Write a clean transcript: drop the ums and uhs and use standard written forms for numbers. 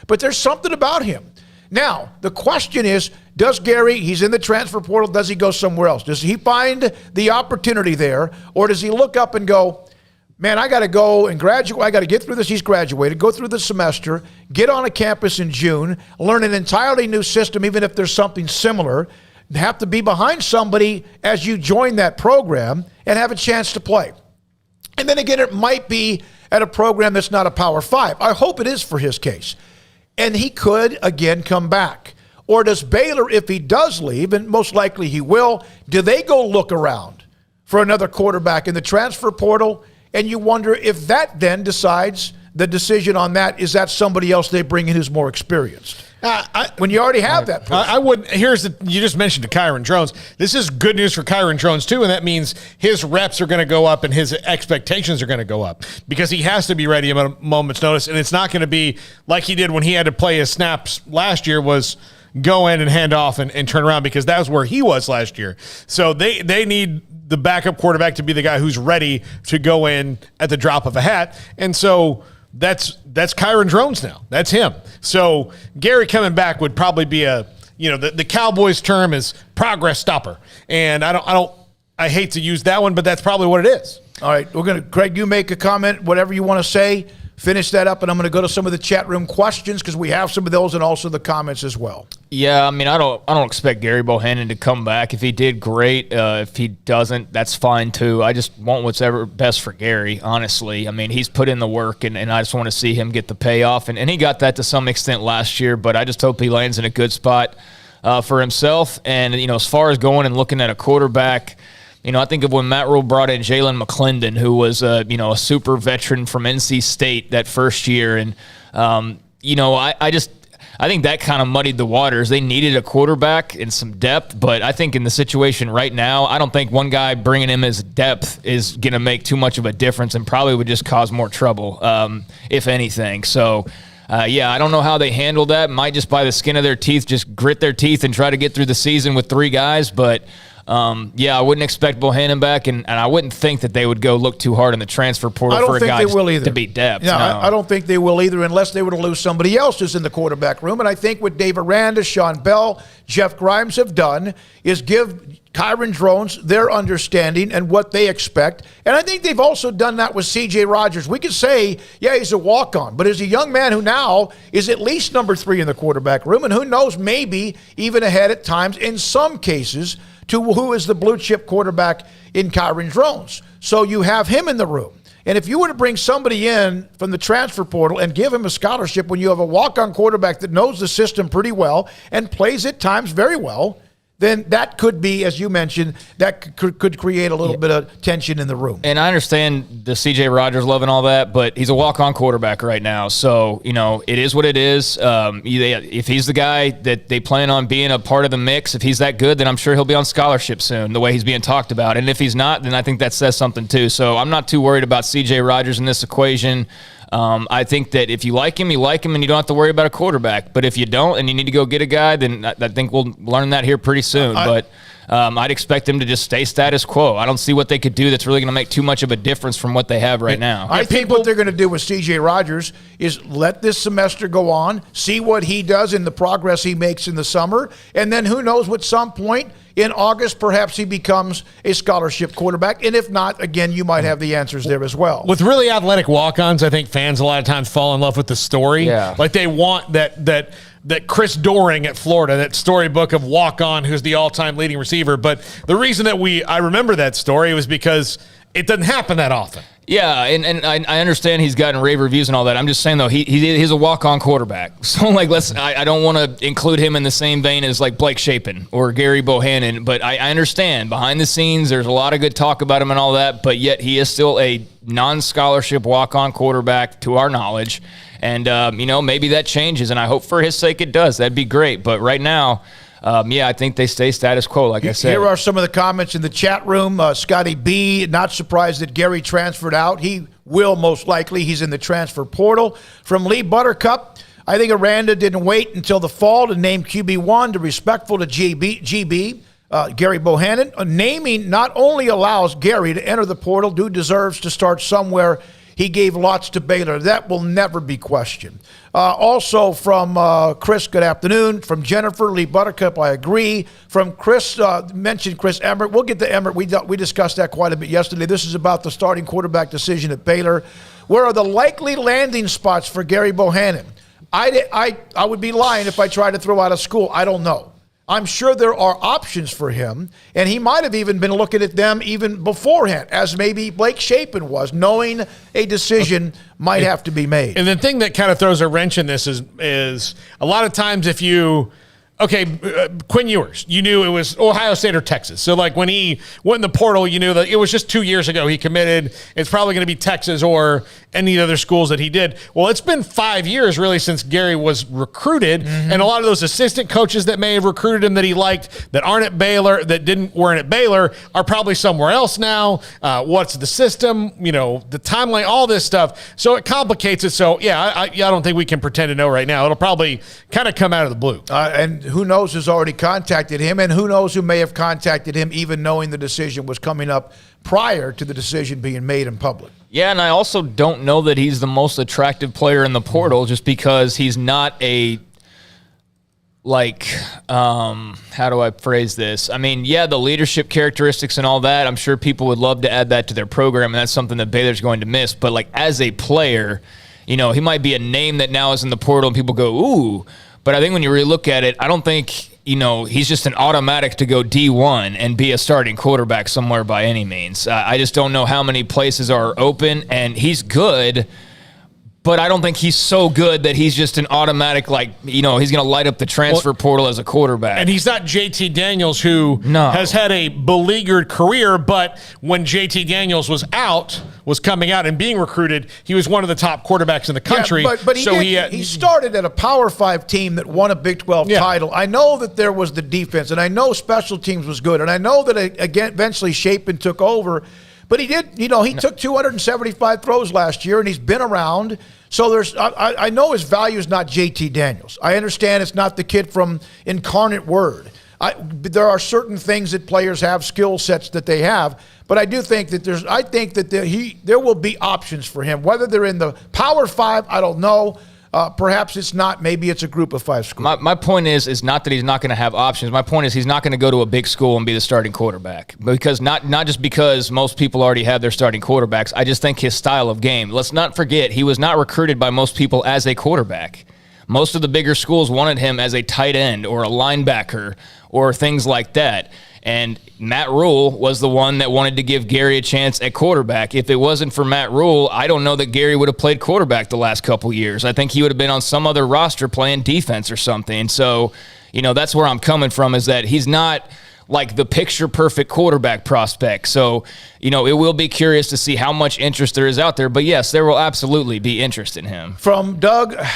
but there's something about him. Now, the question is, does Gerry, he's in the transfer portal, does he go somewhere else? Does he find the opportunity there, or does he look up and go, man, I got to go and graduate. I got to get through this. He's graduated, go through the semester, get on a campus in June, learn an entirely new system, even if there's something similar, have to be behind somebody as you join that program and have a chance to play. And then again, it might be at a program that's not a Power 5. I hope it is for his case. And he could, again, come back. Or does Baylor, if he does leave, and most likely he will, do they go look around for another quarterback in the transfer portal? And you wonder if that then decides the decision on that, is that somebody else they bring in who's more experienced? When you already have that person. I would. You just mentioned Kyron Drones. This is good news for Kyron Drones too, and that means his reps are going to go up and his expectations are going to go up because he has to be ready at a moment's notice, and it's not going to be like he did when he had to play his snaps last year, was go in and hand off and turn around, because that was where he was last year. So they need the backup quarterback to be the guy who's ready to go in at the drop of a hat, and so that's Kyron Drones now. That's him. So Gerry coming back would probably be the Cowboys term is progress stopper. And I hate to use that one, but that's probably what it is. All right, Craig, you make a comment, whatever you want to say. Finish that up, and I'm going to go to some of the chat room questions because we have some of those and also the comments as well. Yeah, I mean, I don't expect Gerry Bohanon to come back. If he did, great. If he doesn't, that's fine too. I just want what's ever best for Gerry, honestly. I mean, he's put in the work, and I just want to see him get the payoff. And he got that to some extent last year, but I just hope he lands in a good spot for himself. And, as far as going and looking at a quarterback, I think of when Matt Rule brought in Jalen McClendon, who was a super veteran from NC State that first year. And, I think that kind of muddied the waters. They needed a quarterback and some depth, but I think in the situation right now, I don't think one guy bringing him as depth is going to make too much of a difference and probably would just cause more trouble, if anything. So, I don't know how they handle that. Might just by the skin of their teeth, just grit their teeth and try to get through the season with 3 guys, but I wouldn't expect Bohanon back, and I wouldn't think that they would go look too hard in the transfer portal for a guy to be depth. No, I don't think they will either, unless they were to lose somebody else who's in the quarterback room. And I think what Dave Aranda, Sean Bell, Jeff Grimes have done is give Kyron Drones their understanding and what they expect. And I think they've also done that with C.J. Rogers. We could say, he's a walk-on, but he's a young man who now is at least number 3 in the quarterback room, and who knows, maybe even ahead at times in some cases to who is the blue chip quarterback in Kyron Drones. So you have him in the room. And if you were to bring somebody in from the transfer portal and give him a scholarship when you have a walk-on quarterback that knows the system pretty well and plays at times very well, then that could be, as you mentioned, that could create a little bit of tension in the room. And I understand the C.J. Rogers love and all that, but he's a walk-on quarterback right now. So, it is what it is. If he's the guy that they plan on being a part of the mix, if he's that good, then I'm sure he'll be on scholarship soon, the way he's being talked about. And if he's not, then I think that says something too. So I'm not too worried about C.J. Rogers in this equation. I think that if you like him, and you don't have to worry about a quarterback. But if you don't and you need to go get a guy, then I think we'll learn that here pretty soon. But I'd expect him to just stay status quo. I don't see what they could do that's really going to make too much of a difference from what they have right now. I think what they're going to do with C.J. Rogers is let this semester go on, see what he does in the progress he makes in the summer, and then who knows, at some point in August, perhaps he becomes a scholarship quarterback. And if not, again, you might have the answers there as well. With really athletic walk-ons, I think fans a lot of times fall in love with the story. Yeah. Like they want that Chris Doering at Florida, that storybook of walk-on who's the all-time leading receiver. But the reason that I remember that story was because it doesn't happen that often. Yeah, and I understand he's gotten rave reviews and all that. I'm just saying, though, he's a walk-on quarterback. So, I don't want to include him in the same vein as, Blake Shapen or Gerry Bohanon. But I understand. Behind the scenes, there's a lot of good talk about him and all that. But yet he is still a non-scholarship walk-on quarterback to our knowledge. And, maybe that changes. And I hope for his sake it does. That'd be great. But right now, I think they stay status quo, like I said. Here are some of the comments in the chat room. Scotty B, not surprised that Gerry transferred out. He will most likely. He's in the transfer portal. From Lee Buttercup, I think Aranda didn't wait until the fall to name QB1 to respectful to GB, Gerry Bohanon. Naming not only allows Gerry to enter the portal, dude deserves to start somewhere. he gave lots to Baylor. That will never be questioned. Also from Chris, good afternoon. From Jennifer Lee Buttercup, I agree. From Chris, mentioned Chris Emmert. We'll get to Emmert. We discussed that quite a bit yesterday. This is about the starting quarterback decision at Baylor. Where are the likely landing spots for Gerry Bohanon? I would be lying if I tried to throw out a school. I don't know. I'm sure there are options for him, and he might have even been looking at them even beforehand, as maybe Blake Shapen was, knowing a decision might have to be made. And the thing that kind of throws a wrench in this is a lot of times if you – Quinn Ewers, you knew it was Ohio State or Texas. So, like, when he went in the portal, you knew that it was just 2 years ago he committed. It's probably going to be Texas or any other schools that he did. Well, it's been 5 years, really, since Gerry was recruited. Mm-hmm. And a lot of those assistant coaches that may have recruited him that he liked that aren't at Baylor, that weren't at Baylor, are probably somewhere else now. What's the system? You know, the timeline, all this stuff. So it complicates it. So, yeah, I don't think we can pretend to know right now. It'll probably kind of come out of the blue. And who knows who's already contacted him, and who knows who may have contacted him even knowing the decision was coming up prior to the decision being made in public. Yeah, and I also don't know that he's the most attractive player in the portal just because he's not a, like, how do I phrase this? I mean, yeah, the leadership characteristics and all that, I'm sure people would love to add that to their program, and that's something that Baylor's going to miss. But, like, as a player, you know, he might be a name that now is in the portal and people go, ooh. But I think when you really look at it, I don't think, you know, he's just an automatic to go D1 and be a starting quarterback somewhere by any means. I just don't know how many places are open, and he's good, but I don't think he's so good that he's just an automatic, like, you know, he's going to light up the transfer portal as a quarterback. And he's not JT Daniels, who has had a beleaguered career, but when JT Daniels was coming out and being recruited, he was one of the top quarterbacks in the country. Yeah, but he started at a Power 5 team that won a Big 12 title. I know that there was the defense, and I know special teams was good, and I know that again eventually Shapen took over. But he did, you know, he took 275 throws last year, and he's been around. So I know his value is not JT Daniels. I understand it's not the kid from Incarnate Word. There are certain things that players have, skill sets that they have, but I do think that there will be options for him. Whether they're in the Power 5, I don't know. Perhaps it's not. Maybe it's a group of 5 schools. My point is not that he's not going to have options. My point is he's not going to go to a big school and be the starting quarterback. Because not just because most people already have their starting quarterbacks. I just think his style of game. Let's not forget, he was not recruited by most people as a quarterback. Most of the bigger schools wanted him as a tight end or a linebacker or things like that. And Matt Rule was the one that wanted to give Gerry a chance at quarterback. If it wasn't for Matt Rule, I don't know that Gerry would have played quarterback the last couple years. I think he would have been on some other roster playing defense or something. So, you know, that's where I'm coming from, is that he's not like the picture-perfect quarterback prospect. So, you know, it will be curious to see how much interest there is out there. But, yes, there will absolutely be interest in him. From Doug, how